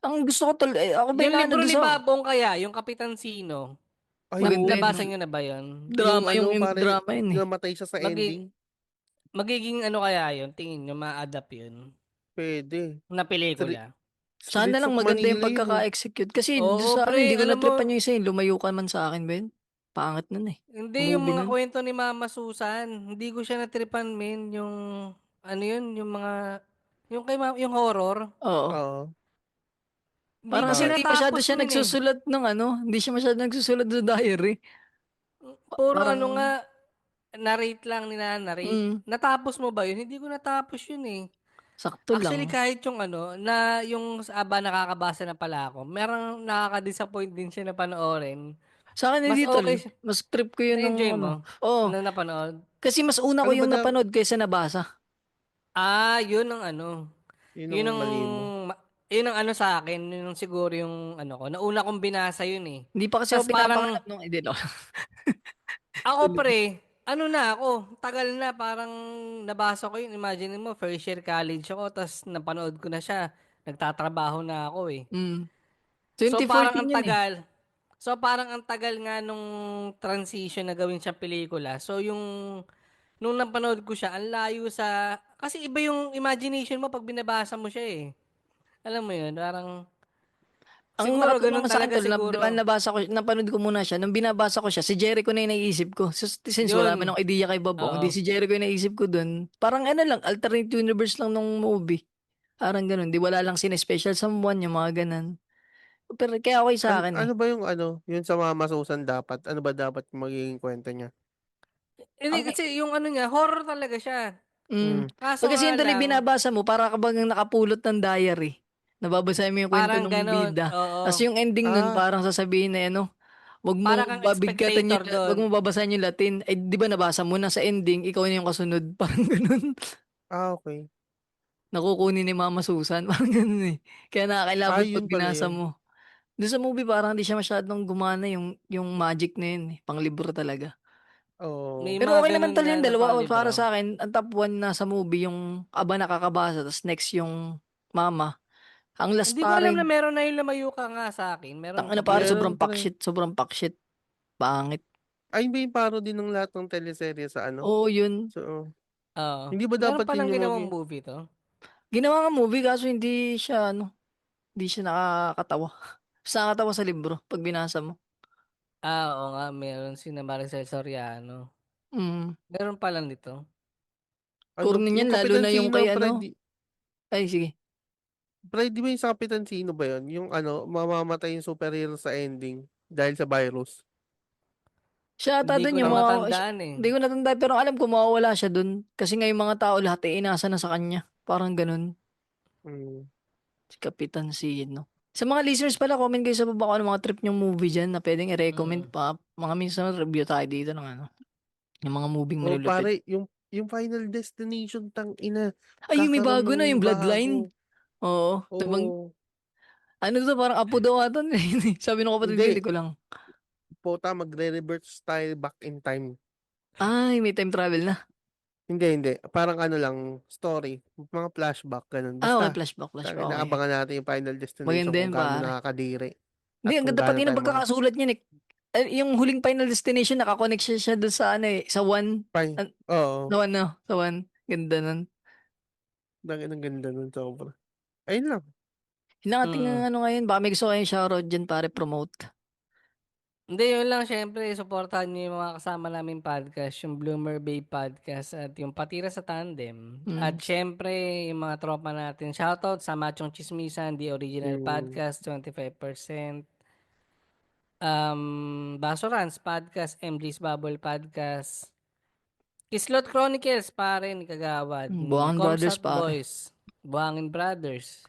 S4: Ang gusto ko tol, ako ba
S6: Yung
S4: yung ano
S6: libro
S4: dun
S6: ni
S4: sa
S6: Babong kaya, yung Kapitan Sino,
S5: ay,
S4: maganda yun.
S6: nabasa nyo na ba yun?
S5: yung
S4: Drama,
S5: ano,
S4: yung
S5: pare,
S4: drama yun eh.
S5: namatay siya sa
S6: Magi
S5: ending.
S6: magiging ano kaya yun? Tingin nyo, ma-adapt yun?
S5: Pwede.
S6: Na
S5: Street,
S6: pelikula?
S4: Sana
S5: Streets
S4: lang
S5: of
S4: maganda yung
S5: Manila yun eh.
S4: pagkaka-execute. Kasi doon
S6: Oo,
S4: sa ano, hindi
S6: pre,
S4: ko
S6: alam mo,
S4: na-tripan yung isa yung lumayo ka man sa akin ba yun? Pangit nun eh.
S6: hindi yung
S4: Movie
S6: mga
S4: nun.
S6: kwento ni Mama Susan. Hindi ko siya natripan, men. Yung, ano yun, yung mga, yung yung horror.
S4: Oo.
S5: Oo.
S6: Hindi
S4: Parang
S6: ko
S4: kasi
S5: Bakit?
S4: hindi masyado
S6: tinatapos,
S4: siya
S6: men eh.
S4: nagsusulat ng ano, hindi siya masyado nagsusulat sa diary.
S6: Puro ano
S4: Parang,
S6: nga, narrate lang, ninanarrate.
S4: mm,
S6: Natapos mo ba yun? Hindi ko natapos yun eh.
S4: sakto lang.
S6: Actually, kahit yung ano, na yung nakakabasa na pala ako, merang nakaka-disappoint din siya na panoorin.
S4: Sa akin
S6: Mas
S4: hindi tol.
S6: okay siya.
S4: Mas trip ko yun nung
S6: Na-enjoy mo
S4: ano. Oo.
S6: na napanood?
S4: Kasi mas una ko
S5: Ano ba
S4: yung
S5: na,
S4: napanood kaysa nabasa.
S6: Ah, yun ang ano.
S5: yun
S6: Yun
S5: ang
S6: ang,
S5: mali mo.
S6: yun ang ano sa akin. Yun ang siguro yung ano ko. Nauna kong binasa yun eh.
S4: Hindi pa kasi ako
S6: Tapos parang,
S4: pinapangarap nung, hindi no.
S6: ako pre, ano na ako, tagal na, parang nabasa ko yun. Imagine mo, first year college ako, tapos napanood ko na siya. Nagtatrabaho na ako eh.
S4: Mm.
S6: So parang ang
S4: 2014 yun eh.
S6: tagal. So parang ang tagal nga nung transition na gawin siyang pelikula. So yung nung napanood ko siya, ang layo sa kasi iba yung imagination mo pag binabasa mo siya eh. Alam mo yun, parang
S4: Ang
S6: siguro
S4: nakatulong
S6: ganun
S4: nga sa akin
S6: talaga
S4: tol, di ba
S6: siguro.
S4: nabasa ko, napanood ko muna siya. Nung binabasa ko siya, si Jericho na yung naisip ko. So, since wala man
S6: Yun.
S4: akong idea kay Bobong,
S6: Oo.
S4: di si Jericho yung naisip ko dun. Parang ano lang, alternate universe lang nung movie. Parang ganun. Di wala lang sine-special someone, yung mga ganun. Pero kaya okay sa akin eh.
S5: Ano ba yung ano, yun sa Mama Susan dapat? Ano ba dapat yung magiging kwento niya?
S6: Hindi
S4: Ang,
S6: kasi yung ano niya, horror talaga siya.
S5: Hmm.
S6: Kaso
S4: pag kasi
S6: nga
S4: yung tuloy
S6: lang,
S4: binabasa mo, para ka bang nakapulot ng diary. Nababasa mo yung kwento
S6: parang
S4: ng
S6: ganon.
S4: bida.
S6: Oo.
S4: Tapos yung ending nun,
S5: Ah,
S4: parang sasabihin na ano,
S6: Para kang spectator
S4: wag
S6: doon.
S4: mo babasahin yung Latin. Eh, di ba nabasa mo na sa ending, ikaw na yung kasunod. Parang ganun.
S5: okay.
S4: Nakukunin ni Mama Susan. Parang ganun eh. Kaya
S5: Ah,
S4: nakakailabot pag
S5: yun pala
S4: binasa
S5: yun.
S4: mo. Doon sa movie parang hindi siya masyadong gumana yung magic na yun eh. Panglibro talaga.
S6: May
S5: Oh.
S4: Pero
S6: mga
S4: okay naman
S6: ganun
S4: talo
S6: nga
S4: yung
S6: na
S4: dalawa. Para
S6: palibro.
S4: sa akin, ang top 1 na sa movie yung aba nakakabasa. Tapos next yung Mama. Ang last
S6: Hindi ko alam
S4: pare,
S6: na meron na yung lumayo ka nga sa akin. Meron
S4: tangina
S6: pa ba
S4: pare
S6: yun?
S5: Meron
S4: sobrang
S5: pre.
S4: pakshit. Sobrang pakshit. Pangit.
S5: Ay, ba yung parody ng lahat ng teleserye sa ano?
S4: Oo yun.
S5: So,
S6: Oo.
S5: hindi ba
S6: Meron
S5: dapat
S6: palang
S5: yun yung
S6: ginawang
S5: maging...
S6: movie to.
S4: Ginawa nga movie kaso hindi siya ano. Hindi siya nakakatawa. Mas nakakatawa sa libro pag binasa mo.
S6: Ah, oo nga. Meron si Maricel Soriano.
S4: Mm.
S6: Meron palang dito.
S5: Ano,
S4: Corny
S5: yung
S4: niyan lalo
S5: Kapitan
S4: na yung kay
S5: Sino,
S4: ano.
S5: Freddy.
S4: Ay sige.
S5: Freddy ba yung sa Kapitan Sino ba yun? Yung ano, mamamatay yung superhero sa ending dahil sa virus.
S4: Siya ata
S6: Hindi ko
S4: dun
S6: na
S4: yung
S6: matandaan eh.
S4: hindi ko natanda pero alam ko mawawala siya dun. Kasi nga yung mga tao lahat ay inasa na sa kanya. Parang ganun.
S5: Hmm.
S4: Si Kapitan Sino. Sa mga listeners pala, comment kayo sa baba kung ano mga trip nyong movie dyan na pwedeng i-recommend
S6: Mm.
S4: pa. Mga minsan review tayo dito ng ano. Yung mga movie
S5: Oh,
S4: malulupit.
S5: pare, yung Final Destination, tang ina,
S4: Ay, yung may
S5: kakaroon
S4: bago na,
S5: ng
S4: yung Bloodline.
S5: bago.
S4: Oo. Tabang,
S5: Oo.
S4: ano to, parang apo daw ata. Sabi ng kapatid ko,
S5: Hindi,
S4: hindi ko lang.
S5: puta, magre-reverse tayo back in time.
S4: Ay, may time travel na.
S5: Hindi. Parang ano lang, story. Mga flashback, ganun.
S4: Ah, okay,
S5: Basta,
S4: flashback, flashback. Okay.
S5: inaabangan natin yung Final Destination
S4: Maganda
S5: kung
S4: yun,
S5: gaano
S4: pare.
S5: nakakadiri.
S4: Hindi,
S5: At
S4: ang
S5: kung
S4: ganda
S5: gaano
S4: pati ng
S5: tayo
S4: pagkakasulat niya eh. Yung huling Final Destination, nakakonect siya doon sa ano eh, sa one.
S5: Oo.
S4: Sa one, no? Sa one. Ganda nun.
S5: Ang ganda nun, sobra. Ayun lang.
S4: Yun lang ating ano ngayon, baka may gusto kayong shoutout dyan para promote.
S6: Hindi, yun lang. Syempre, supportahan niyo yung mga kasama namin podcast, yung Bloomer Bay Podcast at yung Patira sa Tandem. At syempre, yung mga tropa natin. Shoutout sa Machong Chismisan, The Original Podcast, 25%. Basorans Podcast, MJ's Bubble Podcast. Kislot Chronicles, pare, ni Kagawad.
S4: Buhangin Brothers,
S6: Comsat
S4: pare.
S6: Boys. Buhangin Brothers.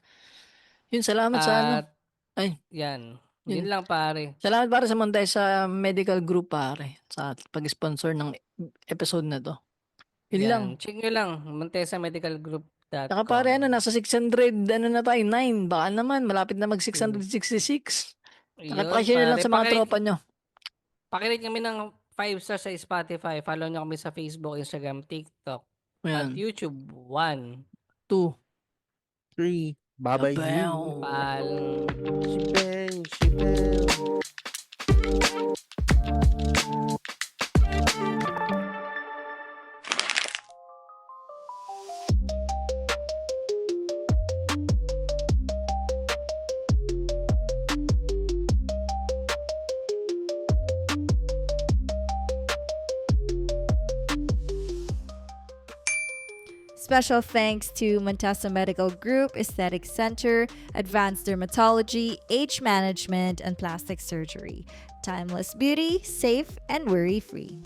S4: Yun, salamat sa ano.
S6: At,
S4: Ay,
S6: yan.
S4: Yun.
S6: Yun lang, pare.
S4: salamat para sa Montesa Medical Group, pare. Sa pag-sponsor ng episode na to. Yun lang.
S6: Check nyo lang. MontesaMedicalGroup.com.
S4: Saka pare, ano, nasa 600, ano na tayo, 9. Baka naman, malapit na mag 666. Saka
S6: Yun,
S4: pakishare nyo lang
S6: pare.
S4: sa mga tropa nyo.
S6: Pakirate kami ng 5 stars sa Spotify. Follow nyo kami sa Facebook, Instagram, TikTok. At
S4: Ayan.
S6: YouTube. 1.
S4: 2.
S5: 3. Bye-bye.
S4: Bam.
S6: Pal.
S5: Shibang, shibang.
S2: Special thanks to Montesa Medical Group, Aesthetic Center, Advanced Dermatology, Age Management, and Plastic Surgery. Timeless beauty, safe and worry-free.